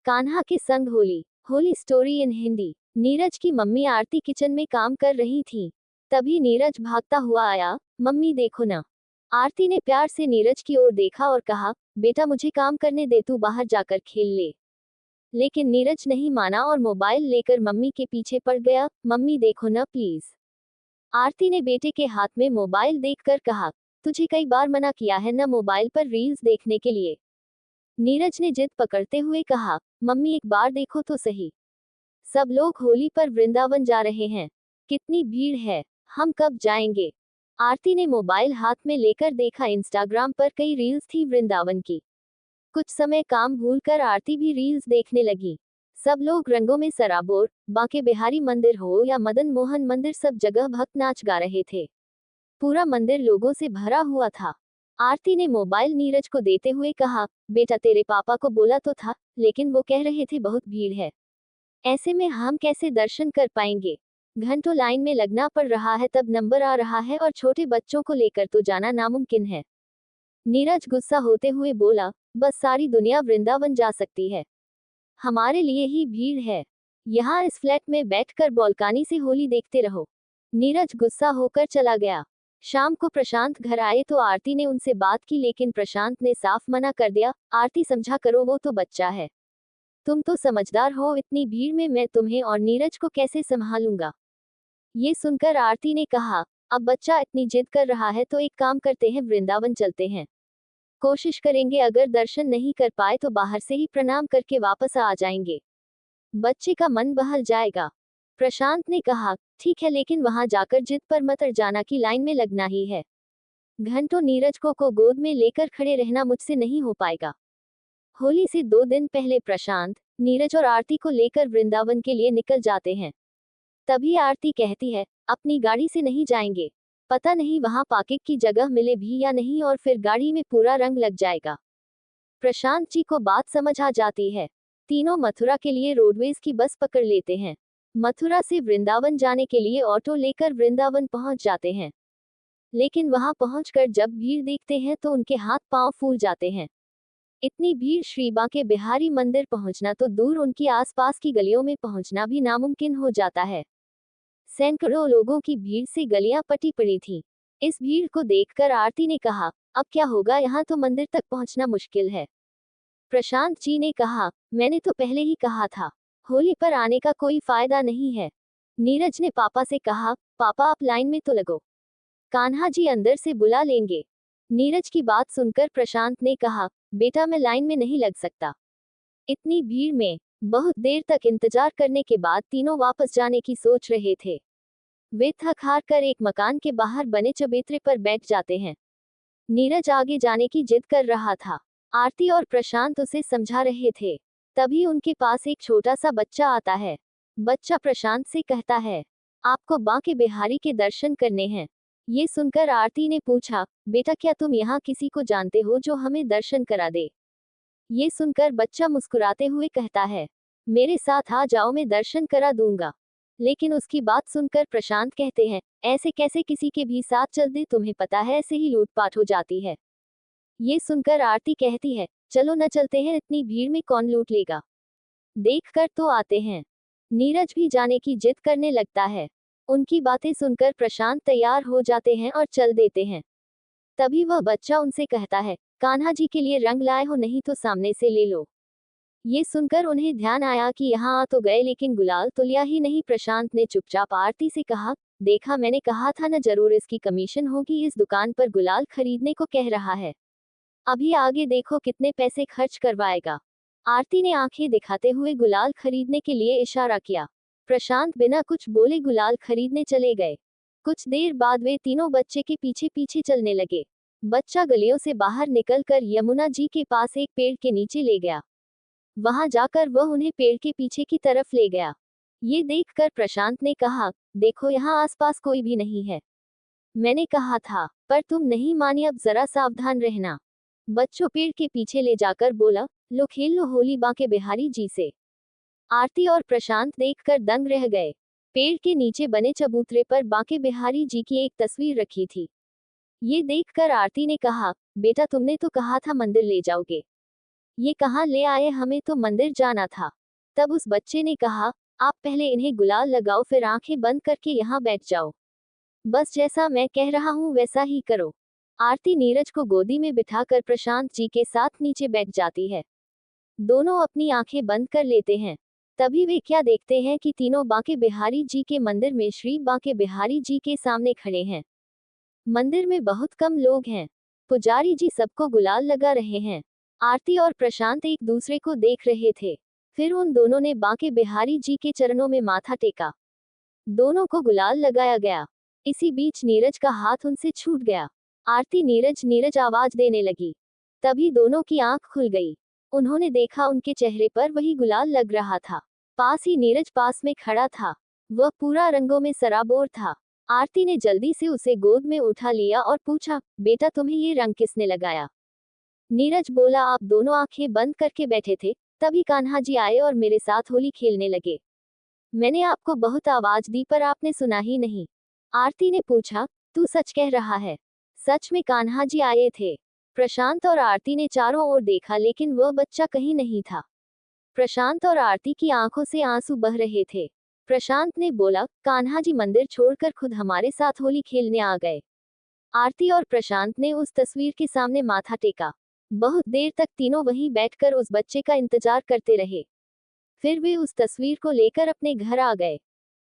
कान्हा के संग Holi. Holi story in Hindi. Neeraj की मम्मी आरती किचन में काम कर रही थी। तभी नीरज भागता हुआ आया। मम्मी देखो ना। आरती ने प्यार से नीरज की ओर देखा और कहा, बेटा मुझे काम करने दे, तू बाहर जाकर खेल ले। लेकिन नीरज नहीं माना और मोबाइल लेकर मम्मी के पीछे पड़ गया। मम्मी देखो ना प्लीज। आरती ने बेटे के हाथ में मोबाइल देखकर कहा, तुझे कई बार मना किया है ना मोबाइल पर रील्स देखने के लिए। नीरज ने जिद पकड़ते हुए कहा, मम्मी एक बार देखो तो सही। सब लोग होली पर वृंदावन जा रहे हैं। कितनी भीड़ है। हम कब जाएंगे। आरती ने मोबाइल हाथ में लेकर देखा। इंस्टाग्राम पर कई रील्स थी वृंदावन की। कुछ समय काम भूलकर आरती भी रील्स देखने लगी। सब लोग रंगों में सराबोर। बांके बिहारी मंदिर हो या मदन मोहन मंदिर, सब जगह भक्त नाच गा रहे थे। पूरा मंदिर लोगों से भरा हुआ था। आरती ने मोबाइल नीरज को देते हुए कहा, बेटा तेरे पापा को बोला तो था, लेकिन वो कह रहे थे बहुत भीड़ है। ऐसे में हम कैसे दर्शन कर पाएंगे। घंटों लाइन में लगना पड़ रहा है, तब नंबर आ रहा है और छोटे बच्चों को लेकर तो जाना नामुमकिन है। नीरज गुस्सा होते हुए बोला, बस सारी दुनिया वृंदावन जा सकती है, हमारे लिए ही भीड़ है। यहाँ इस फ्लैट में बैठकर बालकनी से होली देखते रहो। नीरज गुस्सा होकर चला गया। शाम को प्रशांत घर आए तो आरती ने उनसे बात की, लेकिन प्रशांत ने साफ मना कर दिया। आरती समझा करो, वो तो बच्चा है, तुम तो समझदार हो, इतनी भीड़ में मैं तुम्हें और नीरज को कैसे संभालूंगा। ये सुनकर आरती ने कहा, अब बच्चा इतनी जिद कर रहा है तो एक काम करते हैं, वृंदावन चलते हैं। कोशिश करेंगे, अगर दर्शन नहीं कर पाए तो बाहर से ही प्रणाम करके वापस आ जाएंगे। बच्चे का मन बहल जाएगा। प्रशांत ने कहा, ठीक है, लेकिन वहां जाकर जिद पर मत अड़ जाना कि लाइन में लगना ही है। घंटों नीरज को गोद में लेकर खड़े रहना मुझसे नहीं हो पाएगा। होली से 2 दिन पहले प्रशांत, नीरज और आरती को लेकर वृंदावन के लिए निकल जाते हैं। तभी आरती कहती है, अपनी गाड़ी से नहीं जाएंगे, पता नहीं वहां पार्किंग की जगह मिले भी या नहीं, और फिर गाड़ी में पूरा रंग लग जाएगा। प्रशांत जी को बात समझ आ जाती है। तीनों मथुरा के लिए रोडवेज की बस पकड़ लेते हैं। मथुरा से वृंदावन जाने के लिए ऑटो लेकर वृंदावन पहुंच जाते हैं। लेकिन वहां पहुंचकर जब भीड़ देखते हैं तो उनके हाथ पांव फूल जाते हैं। इतनी भीड़, श्री बांके बिहारी मंदिर पहुंचना तो दूर, उनकी आसपास की गलियों में पहुंचना भी नामुमकिन हो जाता है। सैकड़ों लोगों की भीड़ से गलियां पटी पड़ी थी। इस भीड़ को देखकर आरती ने कहा, अब क्या होगा, यहाँ तो मंदिर तक पहुंचना मुश्किल है। प्रशांत जी ने कहा, मैंने तो पहले ही कहा था, होली पर आने का कोई फायदा नहीं है। नीरज ने पापा से कहा, पापा आप लाइन में तो लगो, कान्हा जी अंदर से बुला लेंगे। नीरज की बात सुनकर प्रशांत ने कहा, बेटा मैं लाइन में नहीं लग सकता। इतनी भीड़ में बहुत देर तक इंतजार करने के बाद तीनों वापस जाने की सोच रहे थे। वे थक हार कर एक मकान के बाहर बने चबूतरे पर बैठ जाते हैं। नीरज आगे जाने की जिद कर रहा था। आरती और प्रशांत उसे समझा रहे थे। तभी उनके पास एक छोटा सा बच्चा आता है। बच्चा प्रशांत से कहता है, आपको बांके बिहारी के दर्शन करने हैं। ये सुनकर आरती ने पूछा, बेटा क्या तुम यहाँ किसी को जानते हो जो हमें दर्शन करा दे। ये सुनकर बच्चा मुस्कुराते हुए कहता है, मेरे साथ आ जाओ, मैं दर्शन करा दूंगा। लेकिन उसकी बात सुनकर प्रशांत कहते हैं, ऐसे कैसे किसी के भी साथ चल दे, तुम्हें पता है ऐसे ही लूटपाट हो जाती है। ये सुनकर आरती कहती है, चलो न चलते हैं, इतनी भीड़ में कौन लूट लेगा, देख कर तो आते हैं। नीरज भी जाने की जिद करने लगता है। उनकी बातें सुनकर प्रशांत तैयार हो जाते हैं और चल देते हैं। तभी वह बच्चा उनसे कहता है, कान्हा जी के लिए रंग लाए हो, नहीं तो सामने से ले लो। ये सुनकर उन्हें ध्यान आया कि यहाँ आ तो गए, लेकिन गुलाल तो लिया ही नहीं। प्रशांत ने चुपचाप आरती से कहा, देखा, मैंने कहा था न, जरूर इसकी कमीशन होगी, इस दुकान पर गुलाल खरीदने को कह रहा है। अभी आगे देखो कितने पैसे खर्च करवाएगा। आरती ने आंखें दिखाते हुए गुलाल खरीदने के लिए इशारा किया। प्रशांत बिना कुछ बोले गुलाल खरीदने चले गए। कुछ देर बाद वे तीनों बच्चे के पीछे पीछे चलने लगे। बच्चा गलियों से बाहर निकलकर यमुना जी के पास एक पेड़ के नीचे ले गया। वहां जाकर वह उन्हें पेड़ के पीछे की तरफ ले गया। ये देखकर प्रशांत ने कहा, देखो यहाँ आसपास कोई भी नहीं है, मैंने कहा था, पर तुम नहीं मानी, अब जरा सावधान रहना। बच्चों पेड़ के पीछे ले जाकर बोला, लो खेल लो होली बांके बिहारी जी से। आरती और प्रशांत देखकर दंग रह गए। पेड़ के नीचे बने चबूतरे पर बांके बिहारी जी की एक तस्वीर रखी थी। ये देखकर आरती ने कहा, बेटा तुमने तो कहा था मंदिर ले जाओगे, ये कहाँ ले आए, हमें तो मंदिर जाना था। तब उस बच्चे ने कहा, आप पहले इन्हें गुलाल लगाओ, फिर आंखें बंद करके यहाँ बैठ जाओ। बस जैसा मैं कह रहा हूँ वैसा ही करो। आरती नीरज को गोदी में बिठाकर प्रशांत जी के साथ नीचे बैठ जाती है। दोनों अपनी आंखें बंद कर लेते हैं। तभी वे क्या देखते हैं कि तीनों बांके बिहारी जी के मंदिर में श्री बांके बिहारी जी के सामने खड़े हैं। मंदिर में बहुत कम लोग हैं। पुजारी जी सबको गुलाल लगा रहे हैं। आरती और प्रशांत एक दूसरे को देख रहे थे। फिर उन दोनों ने बांके बिहारी जी के चरणों में माथा टेका। दोनों को गुलाल लगाया गया। इसी बीच नीरज का हाथ उनसे छूट गया। आरती नीरज नीरज आवाज देने लगी। तभी दोनों की आंख खुल गई। उन्होंने देखा उनके चेहरे पर वही गुलाल लग रहा था। पास ही नीरज पास में खड़ा था। वह पूरा रंगों में सराबोर था। आरती ने जल्दी से उसे गोद में उठा लिया और पूछा, बेटा तुम्हें ये रंग किसने लगाया? नीरज बोला, आप दोनों आंखें बंद करके बैठे थे, तभी कान्हा जी आए और मेरे साथ होली खेलने लगे। मैंने आपको बहुत आवाज दी पर आपने सुना ही नहीं। आरती ने पूछा, तू सच कह रहा है? सच में कान्हा जी आए थे। प्रशांत और आरती ने चारों ओर देखा लेकिन वह बच्चा कहीं नहीं था। प्रशांत और आरती की आंखों से आंसू बह रहे थे। प्रशांत ने बोला, कान्हा जी मंदिर छोड़कर खुद हमारे साथ होली खेलने आ गए। आरती और प्रशांत ने उस तस्वीर के सामने माथा टेका। बहुत देर तक तीनों वहीं बैठकर उस बच्चे का इंतजार करते रहे। फिर वे उस तस्वीर को लेकर अपने घर आ गए।